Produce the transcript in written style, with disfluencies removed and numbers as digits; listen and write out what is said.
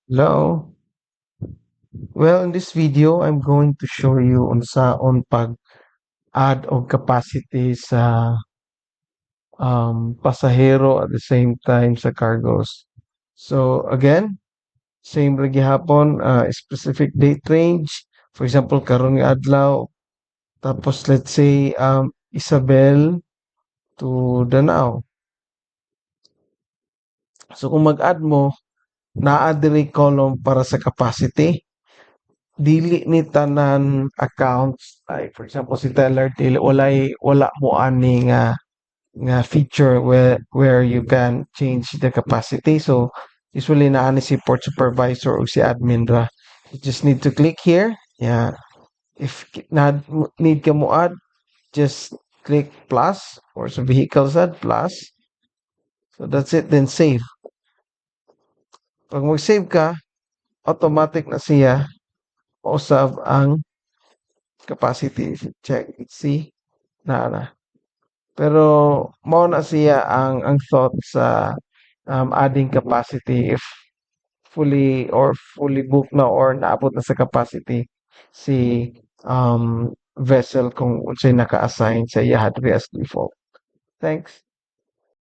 Hello. Well, in this video, I'm going to show you on pag-add og capacity sa pasahero at the same time sa cargos. So again, same ra gihapon, specific date range. For example, karon nga adlaw, tapos let's say Isabel to Danao. So kung mag-add mo, naa diri column para sa capacity. Dili ni tanan accounts like for example si teller dili wala mo ani nga feature where you can change the capacity. So usually na ani si port supervisor o si admin ra. You just need to click here. Yeah. If na need ka mo add, just click plus or sa vehicles add plus. So that's it, then save. Pag mag-save ka, automatic na siya mausab ang capacity. Check, see, na. Pero mao na siya ang thought sa adding capacity if fully booked na or naabot na sa capacity si vessel kung unsay naka-assign sa iya as default. Thanks.